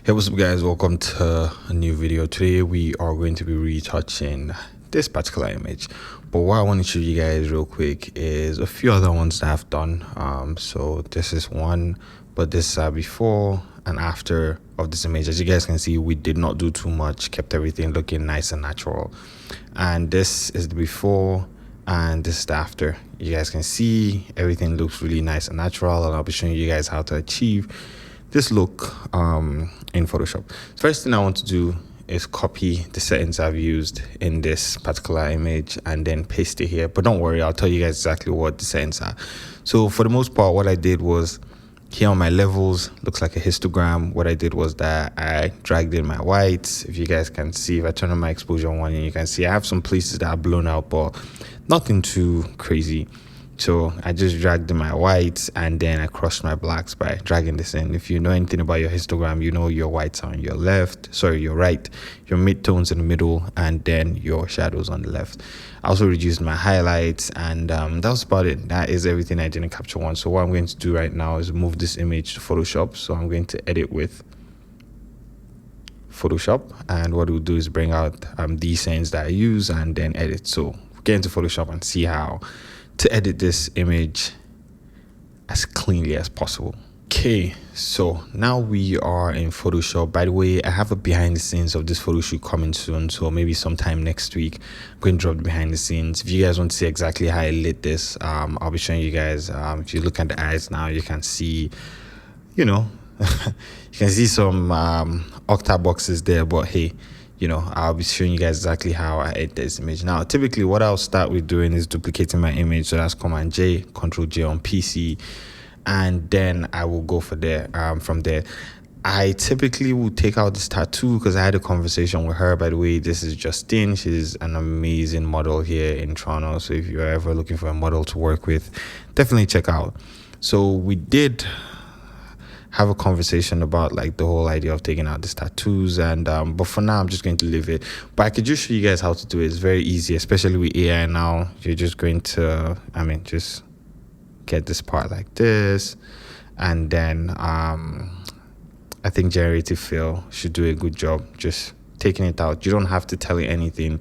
Hey, what's up guys, welcome to a new video. Today we are going to be retouching this particular image, but what I want to show you guys real quick is a few other ones that I've done. So this is one, but this is before and after of this image. As you guys can see, we did not do too much, kept everything looking nice and natural. And this is the before and this is the after. You guys can see everything looks really nice and natural, and I'll be showing you guys how to achieve this look in Photoshop. First thing I want to do is copy the settings I've used in this particular image and then paste it here. But don't worry, I'll tell you guys exactly what the settings are. So for the most part, what I did was here on my levels, looks like a histogram. What I did was that I dragged in my whites. If you guys can see, if I turn on my exposure one, and you can see I have some places that are blown out, but nothing too crazy. So I just dragged in my whites and then I crushed my blacks by dragging this in. If you know anything about your histogram, you know your whites are on your your right, your midtones in the middle, and then your shadows on the left. I also reduced my highlights, and that was about it. That is everything I did in Capture One. So what I'm going to do right now is move this image to Photoshop. So I'm going to edit with Photoshop, and what we'll do is bring out these settings that I use and then edit. So get into Photoshop and see how to edit this image as cleanly as possible. Okay, so now we are in Photoshop. By the way, I have a behind the scenes of this photo shoot coming soon, so maybe sometime next week I'm going to drop the behind the scenes. If you guys want to see exactly how I lit this, I'll be showing you guys. If you look at the eyes now, you can see, you know, you can see some octa boxes there, but hey, you know, I'll be showing you guys exactly how I edit this image. Now, typically what I'll start with doing is duplicating my image. So that's Command J, Control J on PC, and then I will go for there. From there, I typically will take out this tattoo because I had a conversation with her. By the way, this is Justine. She's an amazing model here in Toronto. So if you're ever looking for a model to work with, definitely check out. So we did have a conversation about like the whole idea of taking out these tattoos, and but for now I'm just going to leave it. But I could just show you guys how to do it. It's very easy, especially with AI now. You're just going to just get this part like this, and then I think generative fill should do a good job just taking it out. You don't have to tell it anything,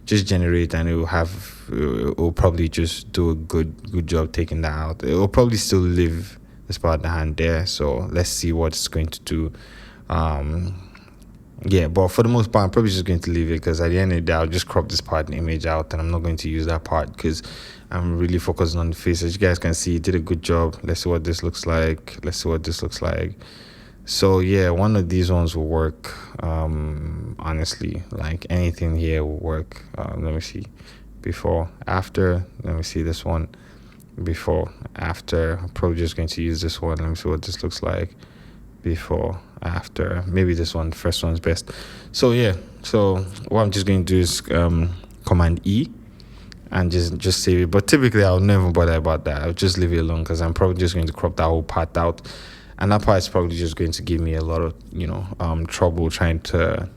just generate, and it will probably just do a good job taking that out. It will probably still leave this part of the hand there, so let's see what it's going to do. Yeah, but for the most part I'm probably just going to leave it, because at the end of the day I'll just crop this part in the image out, and I'm not going to use that part because I'm really focusing on the face. As you guys can see, it did a good job. Let's see what this looks like. So yeah, one of these ones will work. Honestly, like anything here will work. Let me see, before, after. Let me see this one, before, after. I'm probably just going to use this one. Let me see what this looks like, before, after. Maybe this one, first one's best. So yeah, so what I'm just going to do is Command E and just save it. But typically I'll never bother about that. I'll just leave it alone, because I'm probably just going to crop that whole part out, and that part is probably just going to give me a lot of trouble trying to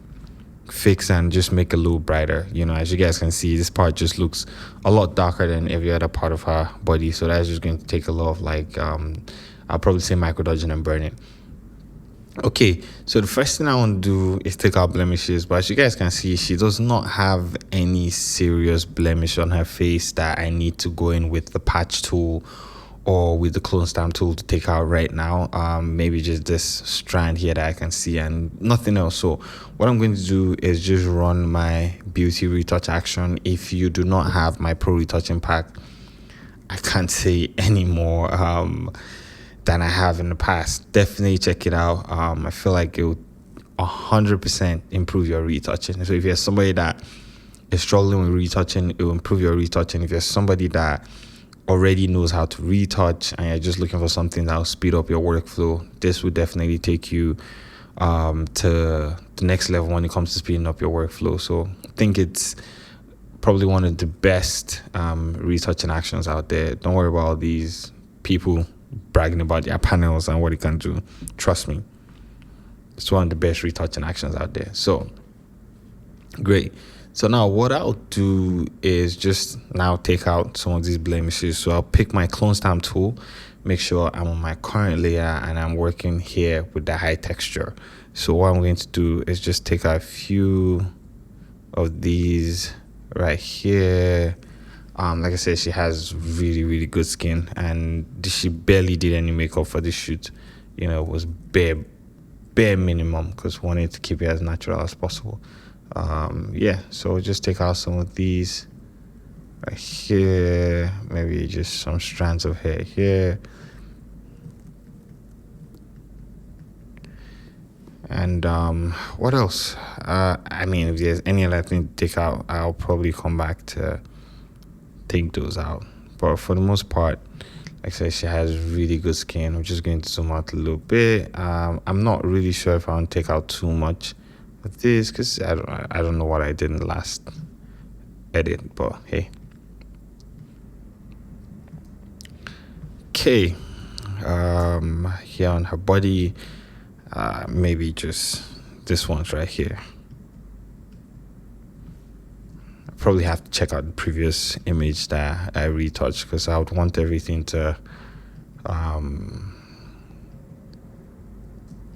fix and just make it a little brighter. As you guys can see, this part just looks a lot darker than every other part of her body, so that's just going to take a lot of I'll probably say micrododging and burning. Okay, so the first thing I want to do is take out blemishes, but as you guys can see, she does not have any serious blemish on her face that I need to go in with the patch tool or with the clone stamp tool to take out right now. Maybe just this strand here that I can see and nothing else. So what I'm going to do is just run my beauty retouch action. If you do not have my pro retouching pack, I can't say any more than I have in the past. Definitely check it out. I feel like it will 100% improve your retouching. So if you're somebody that is struggling with retouching, it will improve your retouching. If you're somebody that already knows how to retouch and you're just looking for something that will speed up your workflow, this will definitely take you to the next level when it comes to speeding up your workflow. So I think it's probably one of the best retouching actions out there. Don't worry about all these people bragging about their panels and what it can do. Trust me, it's one of the best retouching actions out there. So great. So now what I'll do is just now take out some of these blemishes. So I'll pick my clone stamp tool, make sure I'm on my current layer and I'm working here with the high texture. So what I'm going to do is just take a few of these right here. Like I said, she has really good skin, and she barely did any makeup for this shoot. You know, it was bare minimum, because we wanted to keep it as natural as possible. Yeah, so just take out some of these right here, maybe just some strands of hair here, and what else? I mean, if there's any other thing to take out, I'll probably come back to take those out. But for the most part, like I said, she has really good skin. I'm just going to zoom out a little bit. I'm not really sure if I want to take out too much with this, because I don't know what I did in the last edit, but hey. Okay, here on her body, maybe just this one's right here. Probably have to check out the previous image that I retouched, because I would want everything to I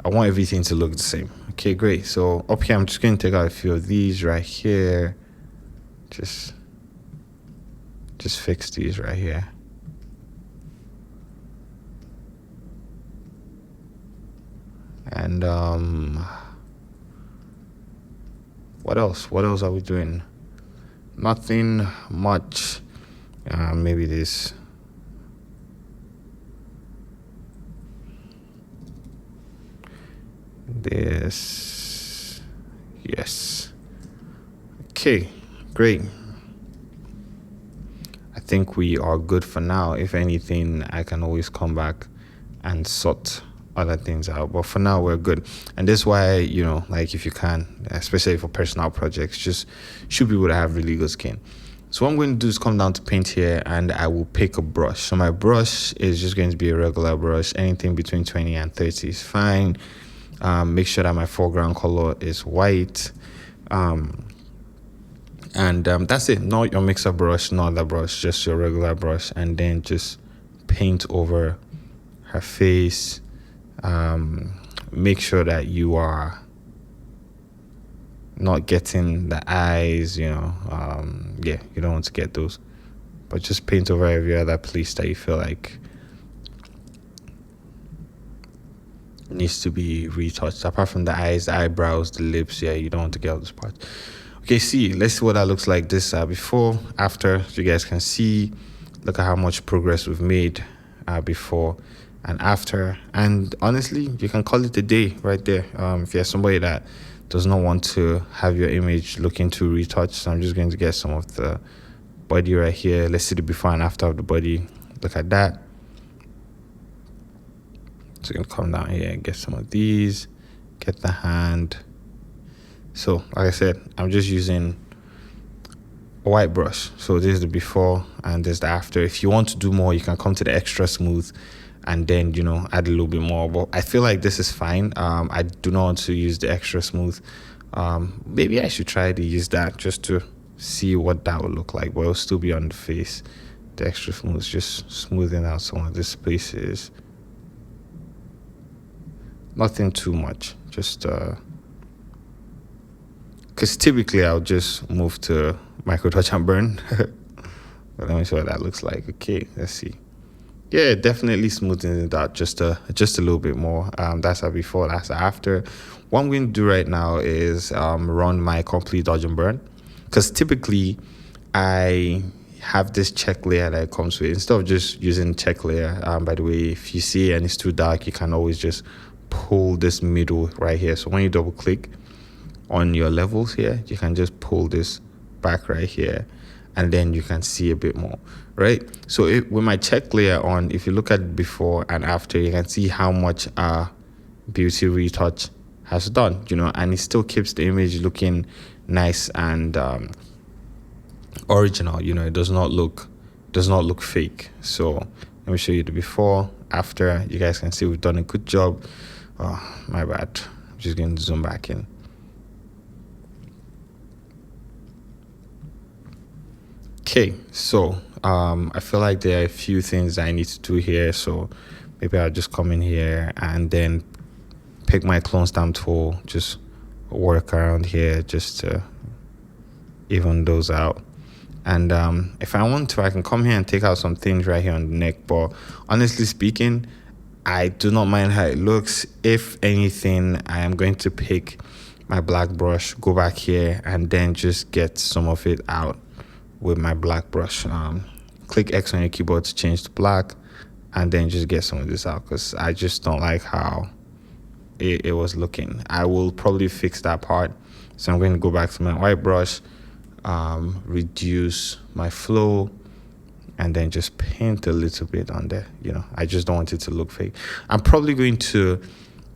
want everything to look the same. Okay, great. So up here, I'm just going to take out a few of these right here. Just fix these right here. And what else are we doing? Nothing much. Maybe this. Yes. Okay, great. I think we are good for now. If anything, I can always come back and sort other things out, but for now we're good. And that's why, you know, like, if you can, especially for personal projects, just should be able to have really good skin. So what I'm going to do is come down to paint here, and I will pick a brush. So my brush is just going to be a regular brush. Anything between 20 and 30 is fine. Make sure that my foreground color is white, and that's it. Not your mixer brush, not that brush, just your regular brush, and then just paint over her face. Make sure that you are not getting the eyes, you know. Yeah, you don't want to get those, but just paint over every other place that you feel like needs to be retouched, apart from the eyes, the eyebrows, the lips. Yeah, you don't want to get all those parts. Okay, let's see what that looks like. This before, after, so you guys can see. Look at how much progress we've made before and after. And honestly, you can call it a day right there. If you're somebody that does not want to have your image looking too retouched, so I'm just going to get some of the body right here. Let's see the before and after of the body. Look at that. So you can come down here and get some of these, get the hand. So like I said, I'm just using a white brush. So this is the before and this is the after. If you want to do more, you can come to the extra smooth and then, you know, add a little bit more. But I feel like this is fine. I do not want to use the extra smooth. Maybe I should try to use that just to see what that would look like, but it'll still be on the face. The extra smooth is just smoothing out some of these places. Nothing too much, just because typically I'll just move to micro touch and burn. But let me see what that looks like. Okay, let's see. Yeah, definitely smoothing it out just a little bit more. That's a before, that's a after. What I'm going to do right now is run my complete dodge and burn, because typically I have this check layer that it comes with. Instead of just using check layer, by the way, if you see and it's too dark, you can always just pull this middle right here. So when you double click on your levels here, you can just pull this back right here, and then you can see a bit more, right? So with my check layer on, if you look at before and after, you can see how much beauty retouch has done, you know, and it still keeps the image looking nice and original, you know. It does not look fake. So let me show you the before, after. You guys can see we've done a good job. Oh, my bad. I'm just going to zoom back in. Okay, so I feel like there are a few things I need to do here, so maybe I'll just come in here and then pick my clone stamp tool, just work around here just to even those out. And if I want to, I can come here and take out some things right here on the neck, but honestly speaking, I do not mind how it looks. If anything, I am going to pick my black brush, go back here, and then just get some of it out with my black brush. Click X on your keyboard to change to black, and then just get some of this out, because I just don't like how it was looking. I will probably fix that part. So I'm going to go back to my white brush, reduce my flow, and then just paint a little bit on there. I just don't want it to look fake. I'm probably going to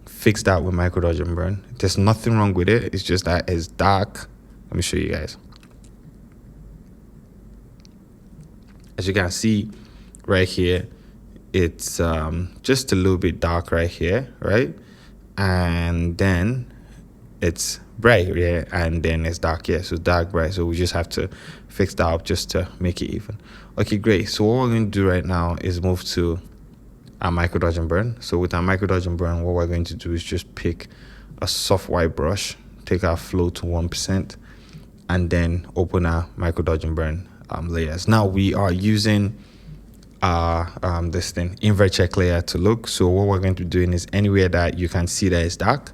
fix that with micro dodge and burn. There's nothing wrong with it. It's just that it's dark. Let me show you guys. As you can see right here, it's just a little bit dark right here, right? And then it's bright here, and then it's dark here. So dark, bright. So we just have to fix that up just to make it even. Okay, great. So what we're going to do right now is move to our micro dodge and burn. So with our micro dodge and burn, what we're going to do is just pick a soft white brush, take our flow to 1%, and then open our micro dodge and burn layers. Now we are using this thing, invert check layer, to look. So what we're going to be doing is anywhere that you can see that it's dark,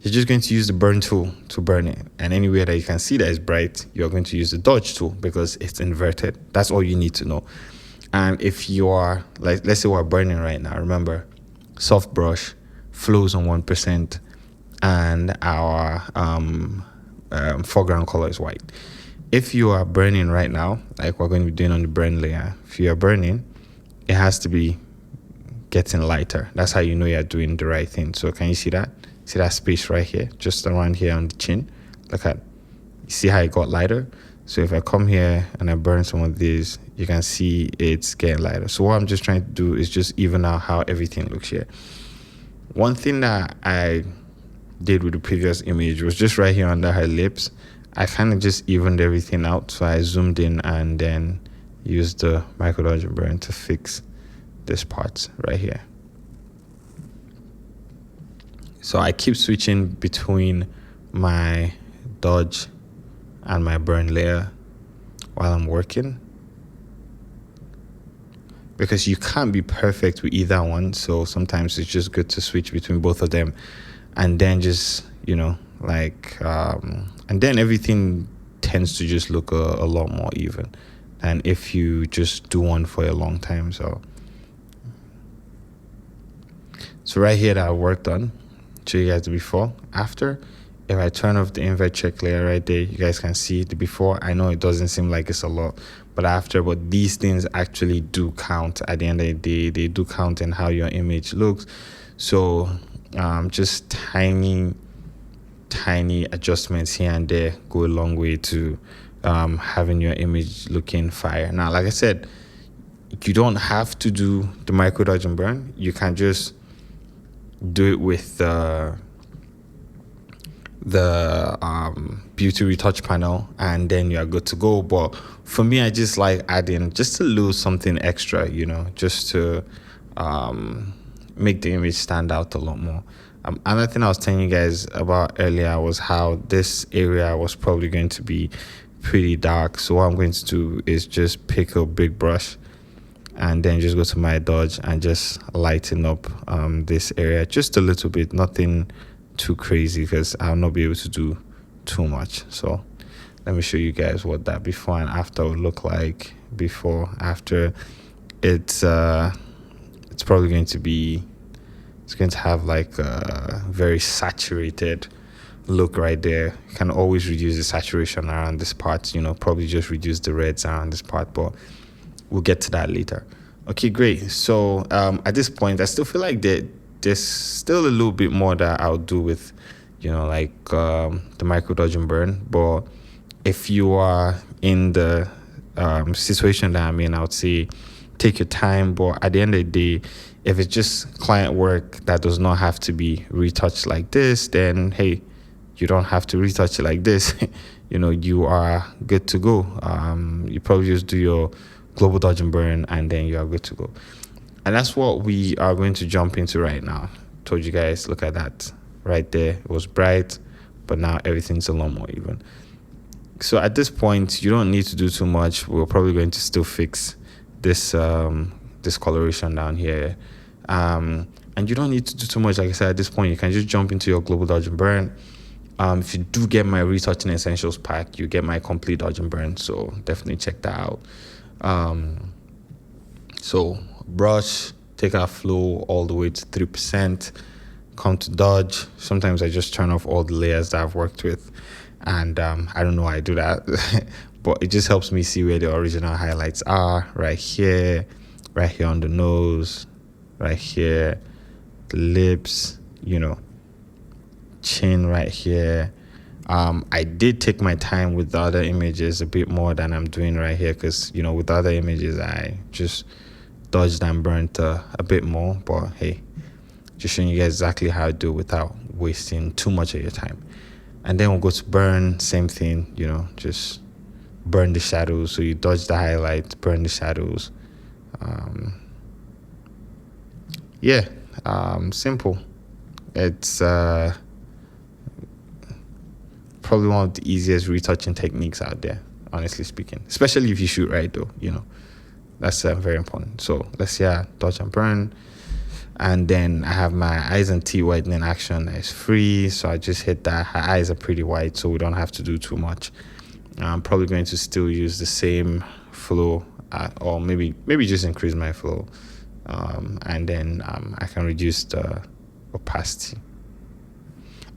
you're just going to use the burn tool to burn it. And anywhere that you can see that it's bright, you're going to use the dodge tool because it's inverted. That's all you need to know. And if you are, like, let's say we're burning right now, remember, soft brush, flows on 1%, and our foreground color is white. If you are burning right now, like we're going to be doing on the burn layer, if you are burning, it has to be getting lighter. That's how you know you're doing the right thing. So can you see that? See that space right here, just around here on the chin? Look at, you see how it got lighter? So if I come here and I burn some of these, you can see it's getting lighter. So what I'm just trying to do is just even out how everything looks here. One thing that I did with the previous image was just right here under her lips. I kind of just evened everything out. So I zoomed in and then used the micro dodge and burn to fix this part right here. So I keep switching between my dodge and my burn layer while I'm working, because you can't be perfect with either one. So sometimes it's just good to switch between both of them, and then just, and then everything tends to just look a lot more even than if you just do one for a long time. So right here that I worked on, show you guys the before, after. If I turn off the invert check layer right there, you guys can see the before. I know it doesn't seem like it's a lot, but after, but these things actually do count at the end of the day. They do count in how your image looks. So just tiny adjustments here and there go a long way to having your image looking fire. Now, like I said, you don't have to do the micro dodge and burn. You can just do it with the beauty retouch panel, and then you're good to go. But for me, I just like adding just a little something extra, just to make the image stand out a lot more. Another thing I was telling you guys about earlier was how this area was probably going to be pretty dark. So what I'm going to do is just pick a big brush and then just go to my dodge and just lighten up this area just a little bit, nothing too crazy, because I'll not be able to do too much. So let me show you guys what that before and after would look like. Before, after, it's probably going to be, it's going to have like a very saturated look right there. You can always reduce the saturation around this part, probably just reduce the reds around this part, but we'll get to that later. Okay, great. So at this point, I still feel like there's still a little bit more that I'll do with, the micro dodge and burn. But if you are in the situation that I'm in, I would say take your time. But at the end of the day, if it's just client work that does not have to be retouched like this, then hey, you don't have to retouch it like this. You are good to go. You probably just do your global dodge and burn, and then you are good to go. And that's what we are going to jump into right now. Told you guys, look at that right there. It was bright, but now everything's a lot more even. So at this point, you don't need to do too much. We're probably going to still fix this this coloration down here. And you don't need to do too much. Like I said, at this point, you can just jump into your global dodge and burn. If you do get my Retouching Essentials pack, you get my complete dodge and burn. So definitely check that out. So brush, take our flow all the way to 3%, come to dodge. Sometimes I just turn off all the layers that I've worked with, and I don't know why I do that, but it just helps me see where the original highlights are. Right here on the nose, right here, the lips, chin right here. I did take my time with the other images a bit more than I'm doing right here, because with the other images I just dodged and burnt a bit more. But hey, just showing you guys exactly how to do it without wasting too much of your time. And then we'll go to burn. Same thing, just burn the shadows. So you dodge the highlights, burn the shadows. Simple. It's probably one of the easiest retouching techniques out there, honestly speaking, especially if you shoot right, though. That's very important. So let's see, dodge and burn. And then I have my eyes and teeth whitening action that is free, so I just hit that. Her eyes are pretty white, so we don't have to do too much. I'm probably going to still use the same flow, or maybe just increase my flow, and then I can reduce the opacity.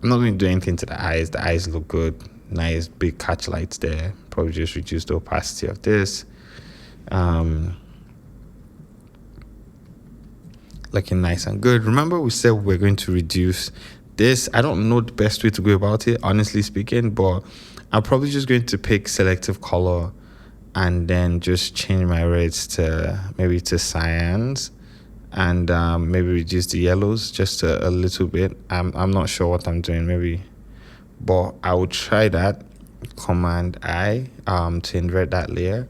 I'm not going to do anything to the eyes. The eyes look good, nice big catch lights there. Probably just reduce the opacity of this. Looking nice and good. Remember, we said we're going to reduce this. I don't know the best way to go about it, honestly speaking, but I'm probably just going to pick selective color and then just change my reds to maybe to cyans, and maybe reduce the yellows just a little bit. I'm not sure what I'm doing, maybe, but I will try that. Command I to invert that layer,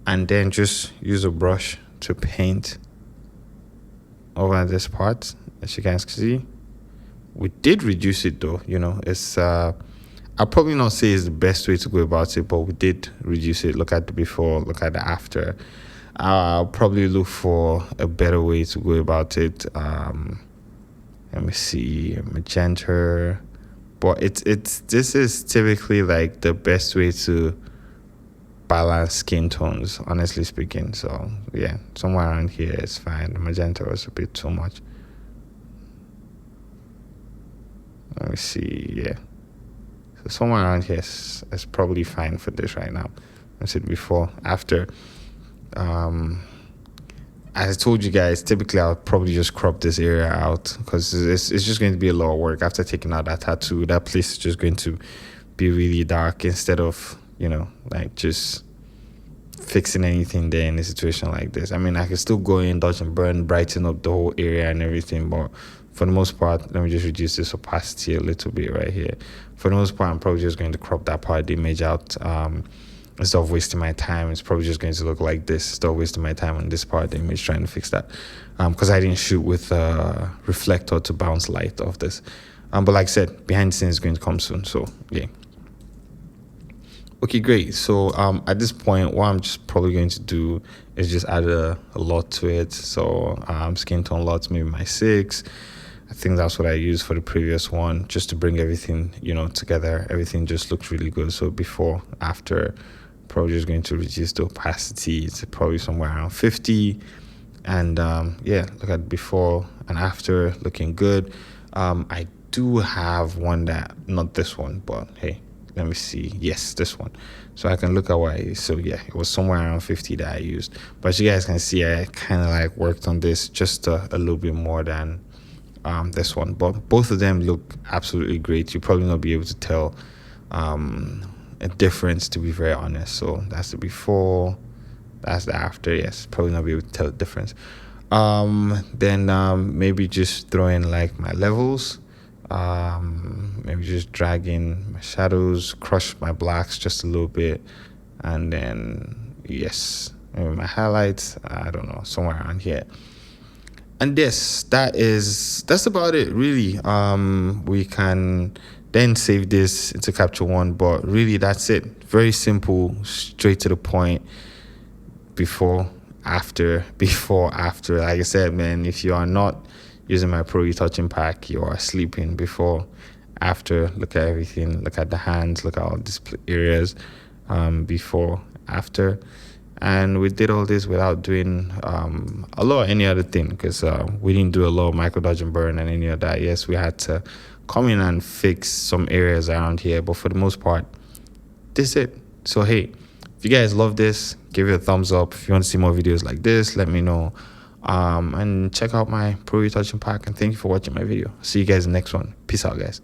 and then just use a brush to paint over this part. As you guys can see, we did reduce it though. It's I'll probably not say it's the best way to go about it, but we did reduce it. Look at the before, look at the after. I'll probably look for a better way to go about it. Let me see, magenta, but this is typically like the best way to balance skin tones, honestly speaking. So yeah, somewhere around here is fine. The magenta was a bit too much. Let me see. Yeah, so somewhere around here is probably fine for this right now. I said before, after. As I told you guys, typically I'll probably just crop this area out, because it's just going to be a lot of work. After taking out that tattoo, that place is just going to be really dark, instead of like just fixing anything there in a situation like this. I mean, I can still go in, dodge and burn, brighten up the whole area and everything, but for the most part, let me just reduce this opacity a little bit right here. For the most part, I'm probably just going to crop that part of the image out. Instead of wasting my time, it's probably just going to look like this. Instead of wasting my time on this part of the image trying to fix that, because I didn't shoot with a reflector to bounce light off this. But like I said, behind the scenes is going to come soon, so yeah. Okay, great. So at this point, what I'm just probably going to do is just add a lot to it. So skin tone lots, maybe my 6. I think that's what I used for the previous one, just to bring everything together. Everything just looked really good. So before, after, probably just going to reduce the opacity. It's probably somewhere around 50. And look at before and after, looking good. I do have one that, not this one, but hey, let me see. Yes, this one. So I can look at so yeah, it was somewhere around 50 that I used. But as you guys can see, I kind of like worked on this just a little bit more than this one. But both of them look absolutely great. You'll probably not be able to tell a difference, to be very honest. So that's the before, that's the after. Yes, probably not be able to tell the difference. Then maybe just throw in like my levels. Maybe just drag in my shadows, crush my blacks just a little bit, and then yes, maybe my highlights, I don't know, somewhere around here. And that's about it, really. We can then save this into Capture One, but really that's it. Very simple, straight to the point. Before, after. Like I said, man, if you are not using my Pro Retouching pack, you are sleeping. Before, after, look at everything. Look at the hands, look at all these areas. Before, after. And we did all this without doing a lot of any other thing, because we didn't do a lot of micro dodge and burn and any of that. Yes, we had to come in and fix some areas around here, but for the most part, this is it. So hey, if you guys love this, give it a thumbs up. If you want to see more videos like this, let me know. And check out my Pro Retouching pack, and thank you for watching my video. See you guys in the next one. Peace out, guys.